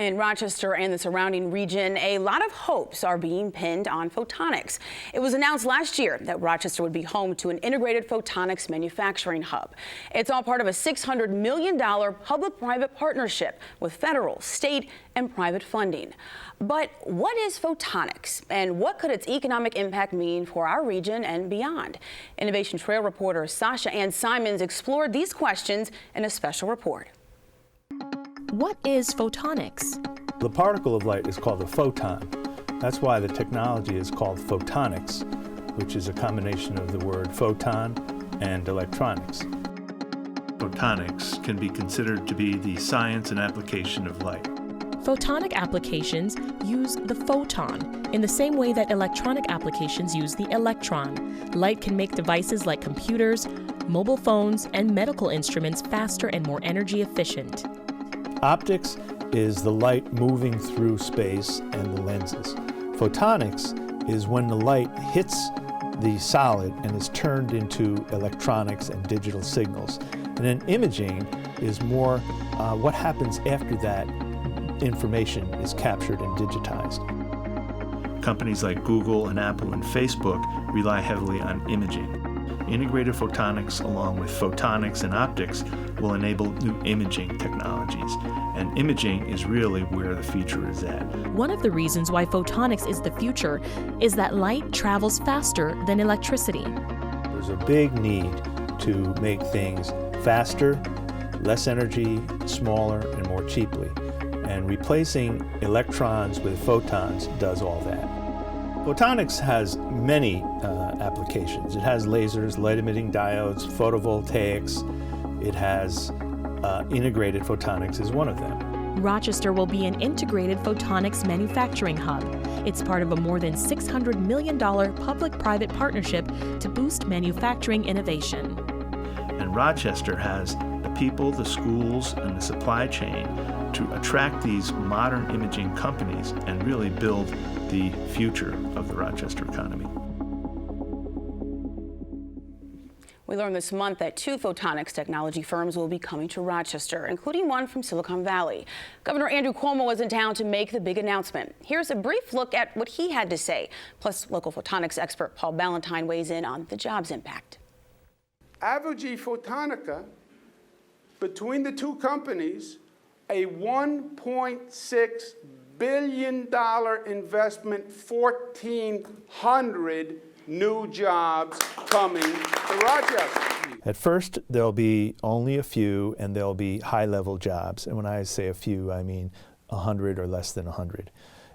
In Rochester and the surrounding region, a lot of hopes are being pinned on photonics. It was announced last year that Rochester would be home to an integrated photonics manufacturing hub. It's all part of a $600 million public-private partnership with federal, state, and private funding. But what is photonics, and what could its economic impact mean for our region and beyond? Innovation Trail reporter Sasha Ann Simons explored these questions in a special report. What is photonics? The particle of light is called a photon. That's why the technology is called photonics, which is a combination of the word photon and electronics. Photonics can be considered to be the science and application of light. Photonic applications use the photon in the same way that electronic applications use the electron. Light can make devices like computers, mobile phones, and medical instruments faster and more energy efficient. Optics is the light moving through space and the lenses. Photonics is when the light hits the solid and is turned into electronics and digital signals. And then imaging is more what happens after that information is captured and digitized. Companies like Google and Apple and Facebook rely heavily on imaging. Integrated photonics along with photonics and optics will enable new imaging technologies. And imaging is really where the future is at. One of the reasons why photonics is the future is that light travels faster than electricity. There's a big need to make things faster, less energy, smaller, and more cheaply. And replacing electrons with photons does all that. Photonics has many applications. It has lasers, light-emitting diodes, photovoltaics. It has integrated photonics is one of them. Rochester will be an integrated photonics manufacturing hub. It's part of a more than $600 million public-private partnership to boost manufacturing innovation. And Rochester has the people, the schools, and the supply chain to attract these modern imaging companies and really build the future of the Rochester economy. We learned this month that 2 photonics technology firms will be coming to Rochester, including one from Silicon Valley. Governor Andrew Cuomo was in town to make the big announcement. Here's a brief look at what he had to say. Plus, local photonics expert Paul Ballantyne weighs in on the jobs impact. Avogy Photonica, between the 2 companies, a $1.6 billion investment, 1,400 new jobs coming to Rochester. At first, there'll be only a few, and there'll be high-level jobs. And when I say a few, I mean 100 or less than 100.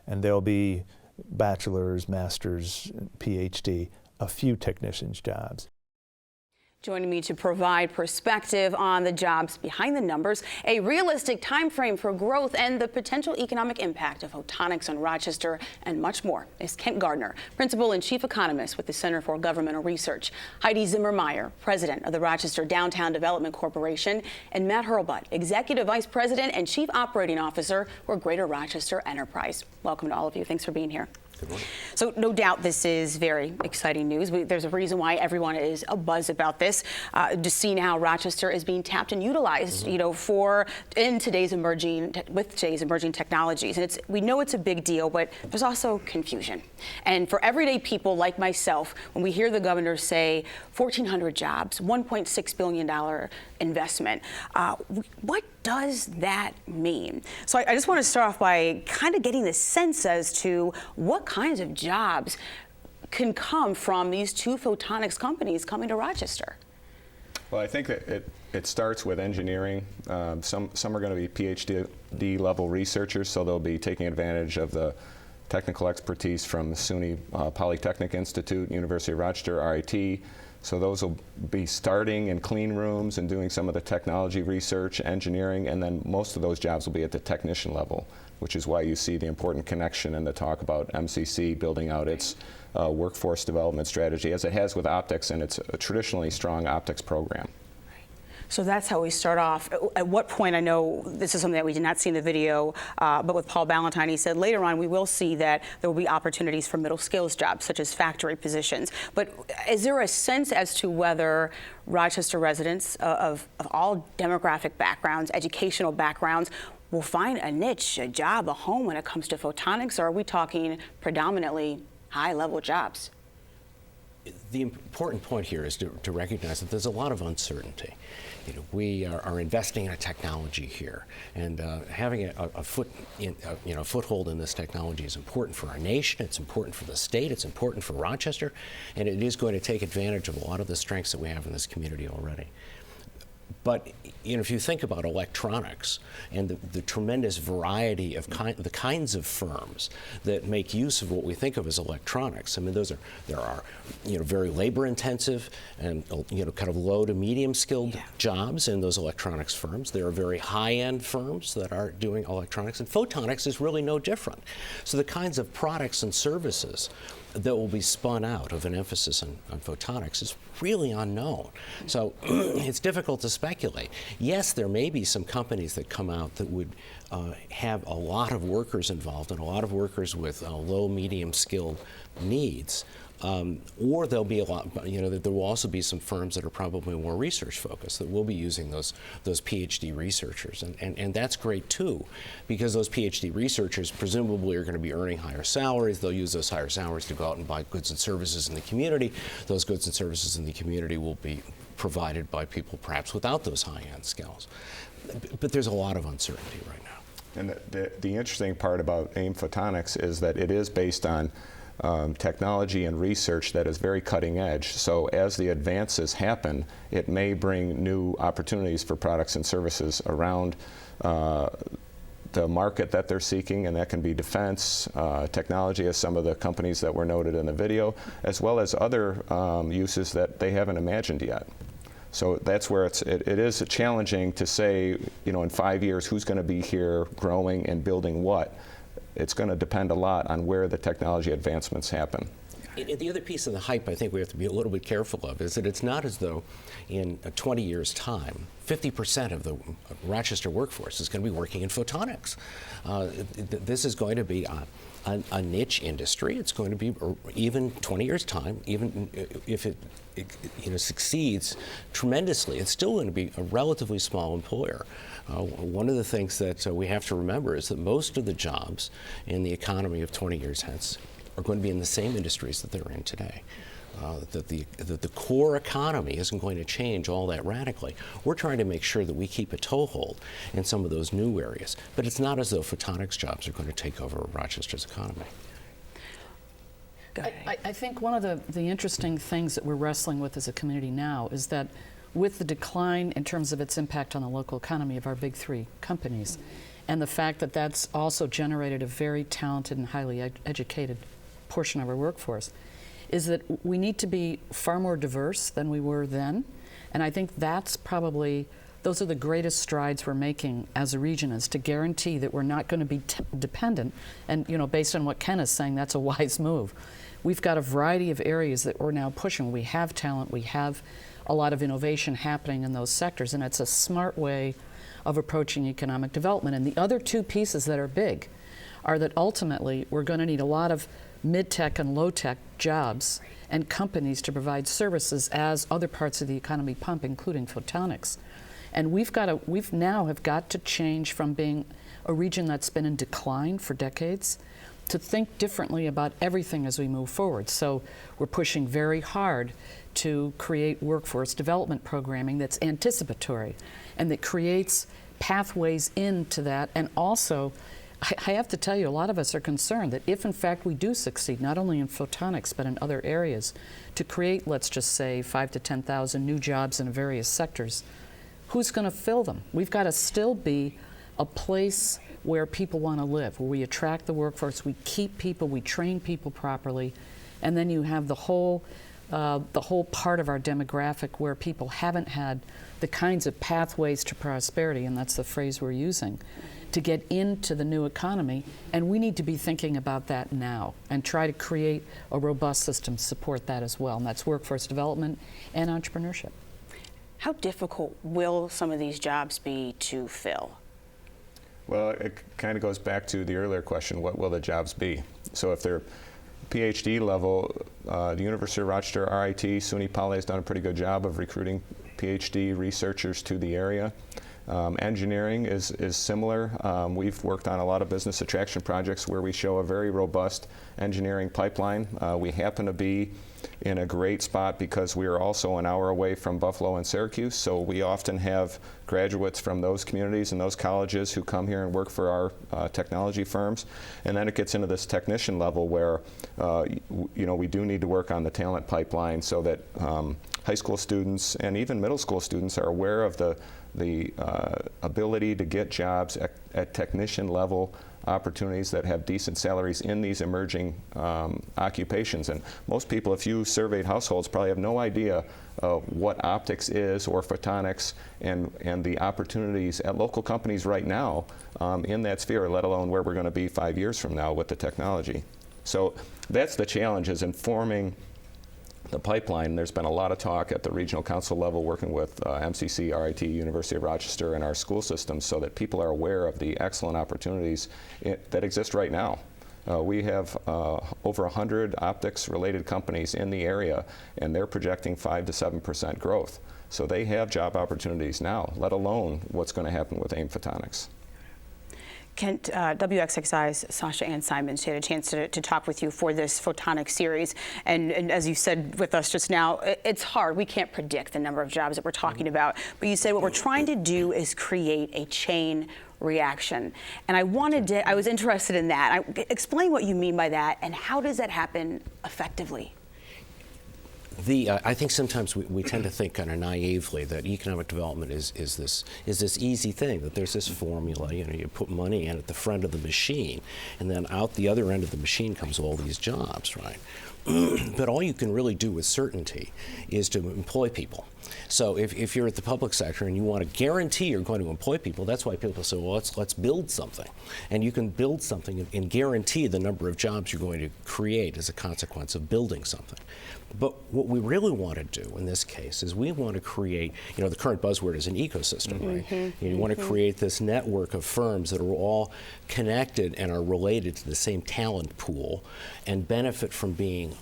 And there'll be bachelor's, master's, PhD, a few technicians' jobs. Joining me to provide perspective on the jobs behind the numbers, a realistic time frame for growth, and the potential economic impact of photonics on Rochester, and much more, is Kent Gardner, Principal and Chief Economist with the Center for Governmental Research, Heidi Zimmermeyer, President of the Rochester Downtown Development Corporation, and Matt Hurlbut, Executive Vice President and Chief Operating Officer for Greater Rochester Enterprise. Welcome to all of you. Thanks for being here. Good morning. So no doubt this is very exciting news. There's a reason why everyone is abuzz about this. Just seeing how Rochester is being tapped and utilized, you know, with today's emerging technologies. And we know it's a big deal, but there's also confusion. And for everyday people like myself, when we hear the governor say 1,400 jobs, $1.6 billion investment, what does that mean? So I just want to start off by kind of getting the sense as to what kinds of jobs can come from these 2 photonics companies coming to Rochester. Well, I think that it starts with engineering. Some are going to be PhD level researchers, so they'll be taking advantage of the technical expertise from the SUNY Polytechnic Institute, University of Rochester, RIT. So those will be starting in clean rooms and doing some of the technology research, engineering, and then most of those jobs will be at the technician level, which is why you see the important connection and the talk about MCC building out its workforce development strategy, as it has with optics, and it's a traditionally strong optics program. So that's how we start off. At what point, I know this is something that we did not see in the video, but with Paul Ballantyne, he said later on we will see that there will be opportunities for middle skills jobs, such as factory positions. But is there a sense as to whether Rochester residents of all demographic backgrounds, educational backgrounds, will find a niche, a job, a home when it comes to photonics, or are we talking predominantly high-level jobs? The important point here is to recognize that there's a lot of uncertainty. We are investing in a technology here, and having a foothold in this technology is important for our nation. It's important for the state. It's important for Rochester, and it is going to take advantage of a lot of the strengths that we have in this community already. But if you think about electronics and the tremendous variety of the kinds of firms that make use of what we think of as electronics, I mean, there are very labor-intensive and kind of low to medium-skilled jobs in those electronics firms. There are very high-end firms that are doing electronics, and photonics is really no different. So the kinds of products and services that will be spun out of an emphasis on photonics is really unknown. So it's difficult to speculate. Yes, there may be some companies that come out that would have a lot of workers involved and a lot of workers with low, medium skilled needs. Or there'll be a lot, there will also be some firms that are probably more research focused that will be using those PhD researchers. And that's great too, because those PhD researchers presumably are going to be earning higher salaries. They'll use those higher salaries to go out and buy goods and services in the community. Those goods and services in the community will be provided by people perhaps without those high-end skills. But there's a lot of uncertainty right now. And the interesting part about AIM Photonics is that it is based on technology and research that is very cutting edge. So as the advances happen, it may bring new opportunities for products and services around the market that they're seeking, and that can be defense, technology, as some of the companies that were noted in the video, as well as other uses that they haven't imagined yet. So that's where it is challenging to say, in 5 years, who's going to be here growing and building what. It's going to depend a lot on where the technology advancements happen. The other piece of the hype I think we have to be a little bit careful of is that it's not as though in 20 years' time, 50% of the Rochester workforce is going to be working in photonics. This is going to be a niche industry. It's going to be, even 20 years' time, even if it succeeds tremendously, it's still going to be a relatively small employer. One of the things that we have to remember is that most of the jobs in the economy of 20 years hence are going to be in the same industries that they're in today. That the core economy isn't going to change all that radically. We're trying to make sure that we keep a toehold in some of those new areas, but it's not as though photonics jobs are going to take over Rochester's economy. I think one of the interesting things that we're wrestling with as a community now is that with the decline in terms of its impact on the local economy of our big three companies, and the fact that that's also generated a very talented and highly educated portion of our workforce, is that we need to be far more diverse than we were then. And I think that's probably, those are the greatest strides we're making as a region, is to guarantee that we're not going to be dependent. And based on what Ken is saying, that's a wise move. We've got a variety of areas that we're now pushing. We have talent, we have a lot of innovation happening in those sectors, and it's a smart way of approaching economic development. And the other two pieces that are big are that ultimately we're going to need a lot of mid-tech and low-tech jobs and companies to provide services as other parts of the economy pump, including photonics. And we've now have got to change from being a region that's been in decline for decades to think differently about everything as we move forward. So we're pushing very hard to create workforce development programming that's anticipatory and that creates pathways into that. And also, I have to tell you, a lot of us are concerned that if in fact we do succeed, not only in photonics but in other areas, to create, let's just say, 5,000 to 10,000 new jobs in various sectors, who's going to fill them? We've got to still be a place where people want to live, where we attract the workforce, we keep people, we train people properly, and then you have the whole part of our demographic where people haven't had the kinds of pathways to prosperity, and that's the phrase we're using, to get into the new economy. And we need to be thinking about that now and try to create a robust system to support that as well, and that's workforce development and entrepreneurship. How difficult will some of these jobs be to fill? Well, it kind of goes back to the earlier question, what will the jobs be? So if they're PhD level, the University of Rochester, RIT, SUNY Poly has done a pretty good job of recruiting PhD researchers to the area. Engineering is similar. We've worked on a lot of business attraction projects where we show a very robust engineering pipeline. We happen to be in a great spot because we are also an hour away from Buffalo and Syracuse, so we often have graduates from those communities and those colleges who come here and work for our technology firms. And then it gets into this technician level where we do need to work on the talent pipeline so that high school students and even middle school students are aware of the ability to get jobs at technician level opportunities that have decent salaries in these emerging occupations. And most people, if you surveyed households, probably have no idea what optics is or photonics and the opportunities at local companies right now in that sphere, let alone where we're going to be 5 years from now with the technology. So that's the challenge, is informing the pipeline. There's been a lot of talk at the regional council level working with MCC, RIT, University of Rochester, and our school systems so that people are aware of the excellent opportunities that exist right now. We have over 100 optics-related companies in the area, and they're projecting 5 to 7% growth. So they have job opportunities now, let alone what's going to happen with AIM Photonics. Kent, WXXI's Sasha Ann Simons had a chance to talk with you for this photonics series. And as you said with us just now, it's hard. We can't predict the number of jobs that we're talking about. But you said what we're trying to do is create a chain reaction. And I was interested in that. Explain what you mean by that, and how does that happen effectively? I think sometimes we tend to think kind of naively that economic development is this easy thing, that there's this formula, you put money in at the front of the machine, and then out the other end of the machine comes all these jobs, right? But all you can really do with certainty is to employ people. So if you're at the public sector and you want to guarantee you're going to employ people, that's why people say, well, let's build something. And you can build something and guarantee the number of jobs you're going to create as a consequence of building something. But what we really want to do in this case is we want to create, the current buzzword is an ecosystem, right? You want to create this network of firms that are all connected and are related to the same talent pool and benefit from being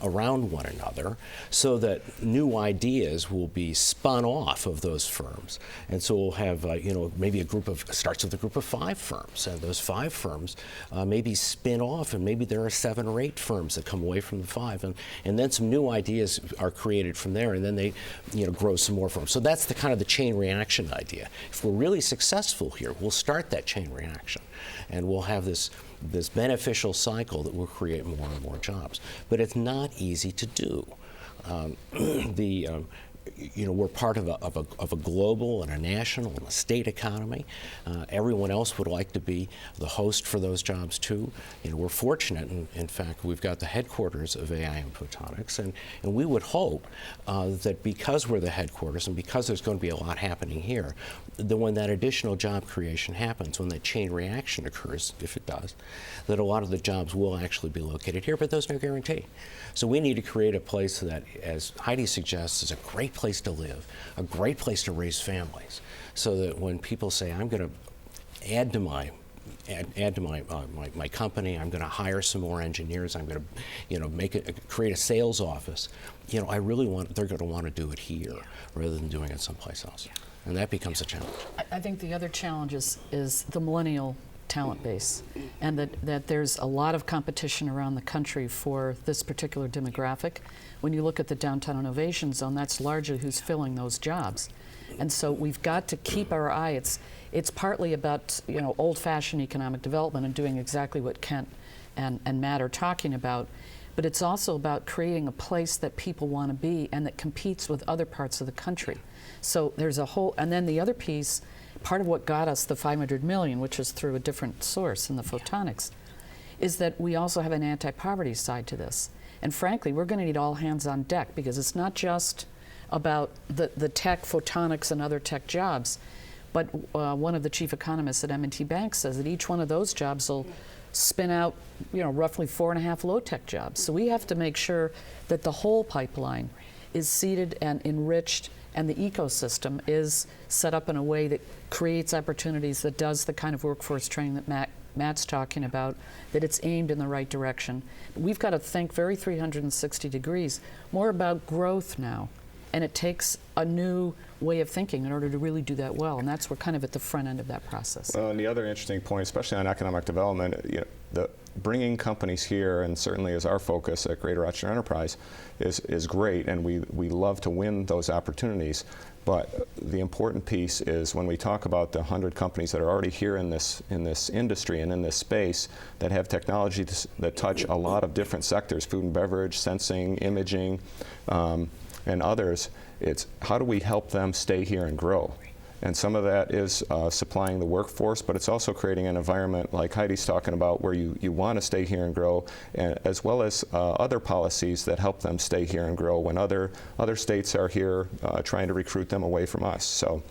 around one another, so that new ideas will be spun off of those firms. And so we'll have, maybe starts with a group of 5 firms, and those 5 firms maybe spin off, and maybe there are 7 or 8 firms that come away from the 5, and then some new ideas are created from there, and then they, grow some more firms. So that's the kind of the chain reaction idea. If we're really successful here, we'll start that chain reaction, and we'll have this beneficial cycle that will create more and more jobs. But it's not easy to do. We're part of a global and a national and a state economy. Everyone else would like to be the host for those jobs too. We're fortunate, in fact, we've got the headquarters of AI and Photonics, and we would hope that because we're the headquarters and because there's going to be a lot happening here, that when that additional job creation happens, when that chain reaction occurs, if it does, that a lot of the jobs will actually be located here, but there's no guarantee. So we need to create a place that, as Heidi suggests, is a great place to live, a great place to raise families, so that when people say, I'm going to add to my company, I'm going to hire some more engineers, I'm going to create a sales office, they're going to want to do it here rather than doing it someplace else. And that becomes a challenge. I think the other challenge is the millennial talent base, and that there's a lot of competition around the country for this particular demographic. When you look at the Downtown Innovation Zone, that's largely who's filling those jobs. And so we've got to keep our eye. It's partly about old-fashioned economic development and doing exactly what Kent and Matt are talking about, but it's also about creating a place that people want to be and that competes with other parts of the country. So there's a whole, and then the other piece, part of what got us the $500 million, which is through a different source in the photonics, is that we also have an anti-poverty side to this. And frankly, we're going to need all hands on deck, because it's not just about the tech, photonics, and other tech jobs, but one of the chief economists at M&T Bank says that each one of those jobs will spin out, roughly 4.5 low-tech jobs. So we have to make sure that the whole pipeline is seeded and enriched, and the ecosystem is set up in a way that creates opportunities, that does the kind of workforce training that Matt's talking about, that it's aimed in the right direction. We've got to think very 360 degrees, more about growth now, and it takes a new way of thinking in order to really do that well, and that's we're kind of at the front end of that process. Well, and the other interesting point, especially on economic development, the bringing companies here, and certainly is our focus at Greater Rochester Enterprise, is great, and we love to win those opportunities. But the important piece is when we talk about the 100 companies that are already here in this industry and in this space that have technology that touch a lot of different sectors, food and beverage, sensing, imaging, and others, it's how do we help them stay here and grow? And some of that is supplying the workforce, but it's also creating an environment like Heidi's talking about where you want to stay here and grow, and as well as other policies that help them stay here and grow when other states are here trying to recruit them away from us. So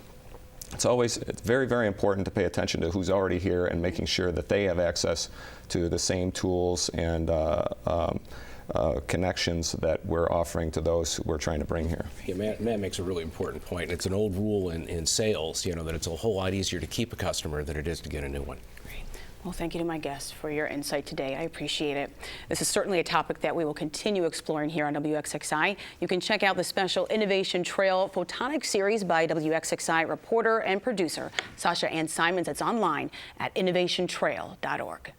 it's very, very important to pay attention to who's already here and making sure that they have access to the same tools and connections that we're offering to those we're trying to bring here. Yeah, Matt makes a really important point. It's an old rule in sales, that it's a whole lot easier to keep a customer than it is to get a new one. Great. Well, thank you to my guests for your insight today. I appreciate it. This is certainly a topic that we will continue exploring here on WXXI. You can check out the special Innovation Trail Photonics series by WXXI reporter and producer Sasha Ann Simons. It's online at innovationtrail.org.